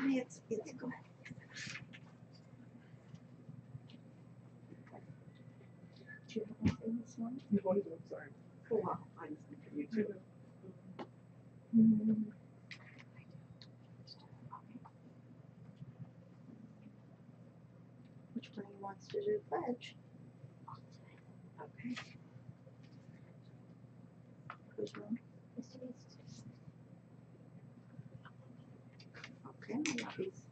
It's go ahead. Do you have anything this morning? No, I'm sorry. Oh, wow. I'm for you too. Which one wants to do pledge? Okay. Who's wrong? Okay, I love these.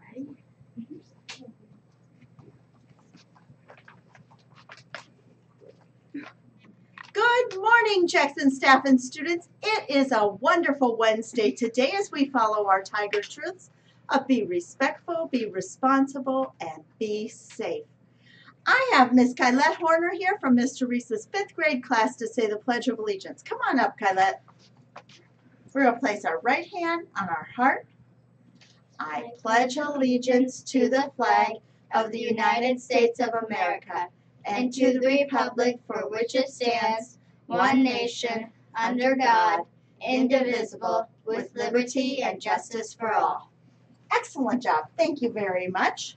Are you ready? Good morning, Jackson staff and students. It is a wonderful Wednesday today as we follow our Tiger Truths of be respectful, be responsible, and be safe. I have Miss Kylette Horner here from Miss Teresa's 5th grade class to say the Pledge of Allegiance. Come on up, Kylette. We're going to place our right hand on our heart. I pledge allegiance to the flag of the United States of America and to the republic for which it stands, one nation, under God, indivisible, with liberty and justice for all. Excellent job. Thank you very much.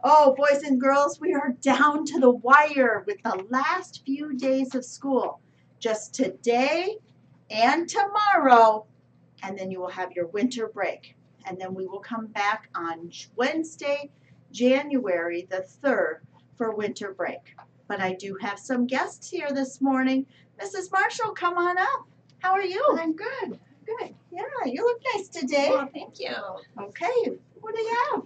Oh, boys and girls, we are down to the wire with the last few days of school. Just today and tomorrow, and then you will have your winter break. And then we will come back on Wednesday, January the 3rd for winter break. But I do have some guests here this morning. Mrs. Marshall, come on up. How are you? I'm good. Good. Yeah, you look nice today. Well, thank you. Okay, what do you have?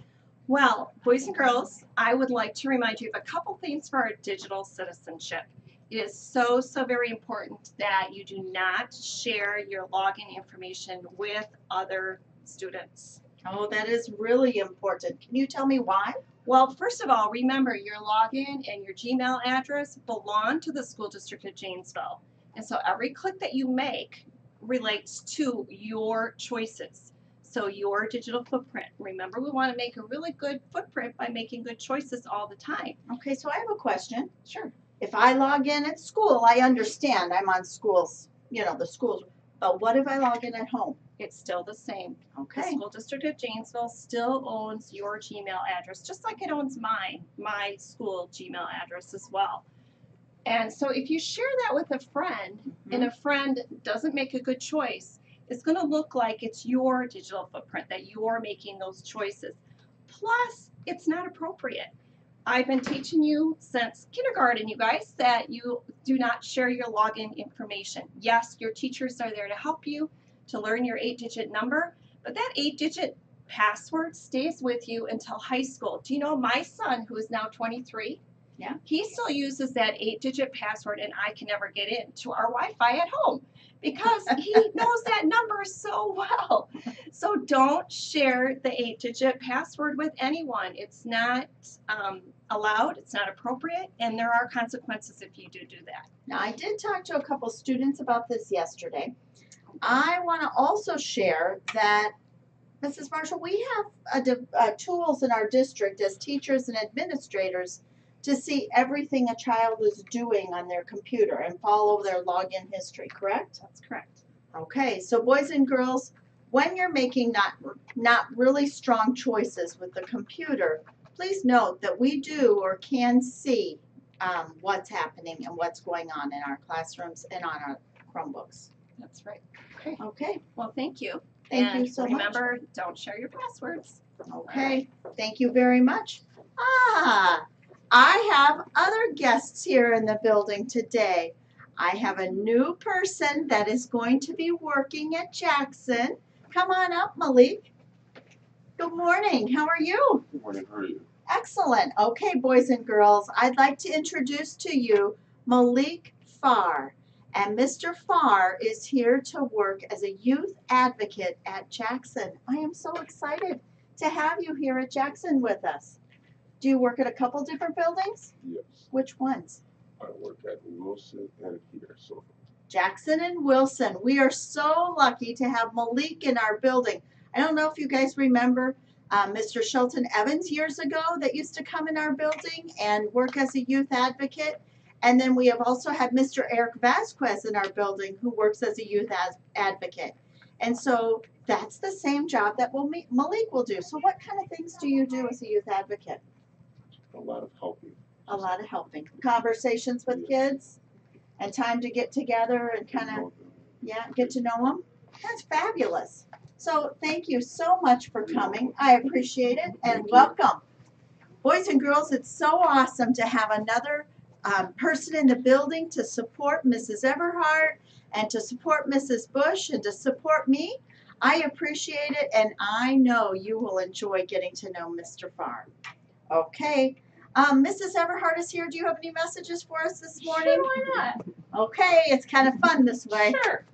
Well, boys and girls, I would like to remind you of a couple things for our digital citizenship. It is so very important that you do not share your login information with other students. Oh, that is really important. Can you tell me why? Well, first of all, remember your login and your Gmail address belong to the school district of Janesville. And so every click that you make relates to your choices. So your digital footprint. Remember, we want to make a really good footprint by making good choices all the time. Okay, so I have a question. Sure. If I log in at school, I understand I'm on schools, the schools. But what if I log in at home? It's still the same. Okay. The school district of Janesville still owns your Gmail address, just like it owns my school Gmail address as well. And so if you share that with a friend and a friend doesn't make a good choice, it's going to look like it's your digital footprint, that you're making those choices. Plus, it's not appropriate. I've been teaching you since kindergarten, you guys, that you do not share your login information. Yes, your teachers are there to help you to learn your 8-digit number, but that 8-digit password stays with you until high school. Do you know my son, who is now 23? Yeah. He still uses that 8-digit password, and I can never get into our Wi-Fi at home because he knows that number so well. So don't share the 8-digit password with anyone. It's not allowed, it's not appropriate, and there are consequences if you do that. Now, I did talk to a couple students about this yesterday. I want to also share that, Mrs. Marshall, we have tools in our district as teachers and administrators to see everything a child is doing on their computer and follow their login history, correct? That's correct. Okay, so boys and girls, when you're making not really strong choices with the computer, please note that we do or can see what's happening and what's going on in our classrooms and on our Chromebooks. That's right. Okay. Okay. Well, thank you. Thank you so much. Remember, don't share your passwords. Okay. Thank you very much. I have other guests here in the building today. I have a new person that is going to be working at Jackson. Come on up, Malik. Good morning. How are you? Good morning. How are you? Excellent. Okay, boys and girls, I'd like to introduce to you Malik Farr. And Mr. Farr is here to work as a youth advocate at Jackson. I am so excited to have you here at Jackson with us. Do you work at a couple different buildings? Yes. Which ones? I work at Wilson and here. So Jackson and Wilson. We are so lucky to have Malik in our building. I don't know if you guys remember Mr. Shelton Evans years ago that used to come in our building and work as a youth advocate. And then we have also had Mr. Eric Vasquez in our building who works as a youth advocate. And so that's the same job that Malik will do. So what kind of things do you do as a youth advocate? A lot of helping. A lot of helping. Conversations with kids and time to get together and kind of, get to know them. That's fabulous. So thank you so much for coming. I appreciate it and welcome. Boys and girls, it's so awesome to have another person in the building to support Mrs. Everhart and to support Mrs. Bush and to support me. I appreciate it, and I know you will enjoy getting to know Mr. Farr. Okay. Mrs. Everhart is here. Do you have any messages for us this morning? Sure, why not? Okay, it's kind of fun this way. Sure.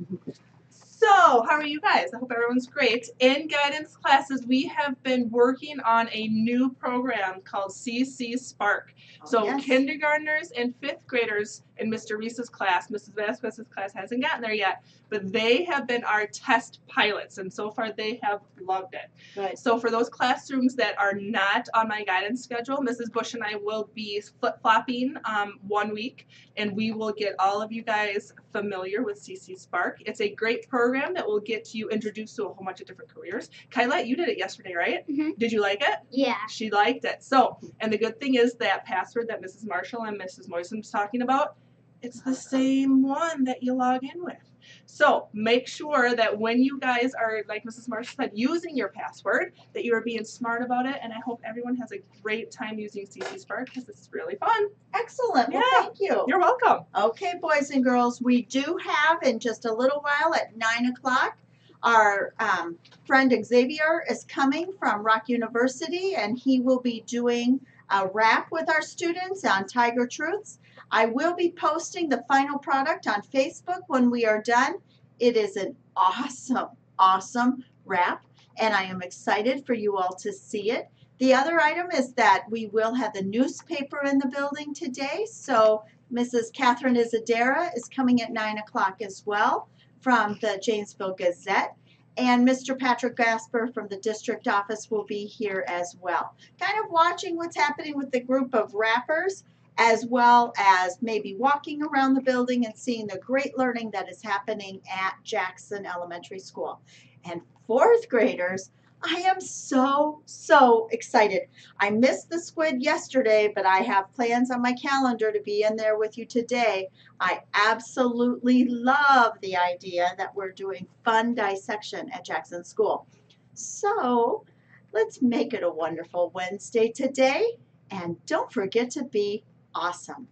So, how are you guys? I hope everyone's great. In guidance classes, we have been working on a new program called CC Spark. So, yes. kindergartners and fifth graders in Mr. Reese's class, Mrs. Vasquez's class hasn't gotten there yet, but they have been our test pilots, and so far they have loved it. Good. So for those classrooms that are not on my guidance schedule, Mrs. Bush and I will be flip-flopping 1 week, and we will get all of you guys familiar with CC Spark. It's a great program that will get you introduced to a whole bunch of different careers. Kyla, you did it yesterday, right? Mm-hmm. Did you like it? Yeah. She liked it. So, and the good thing is that password that Mrs. Marshall and Mrs. Moisen was talking about, it's the same one that you log in with. So make sure that when you guys are, like Mrs. Marshall said, using your password, that you are being smart about it. And I hope everyone has a great time using CC Spark because it's really fun. Excellent. Well, Yeah. thank you. You're welcome. Okay, boys and girls, we do have in just a little while at 9 o'clock, our friend Xavier is coming from Rock University, and he will be doing a rap with our students on Tiger Truths. I will be posting the final product on Facebook when we are done. It is an awesome, awesome rap, and I am excited for you all to see it. The other item is that we will have the newspaper in the building today, so Mrs. Catherine Isadera is coming at 9 o'clock as well from the Janesville Gazette. And Mr. Patrick Gasper from the district office will be here as well. Kind of watching what's happening with the group of rappers, as well as maybe walking around the building and seeing the great learning that is happening at Jackson Elementary School. And fourth graders, I am so, so excited. I missed the squid yesterday, but I have plans on my calendar to be in there with you today. I absolutely love the idea that we're doing fun dissection at Jackson School. So let's make it a wonderful Wednesday today, and don't forget to be awesome.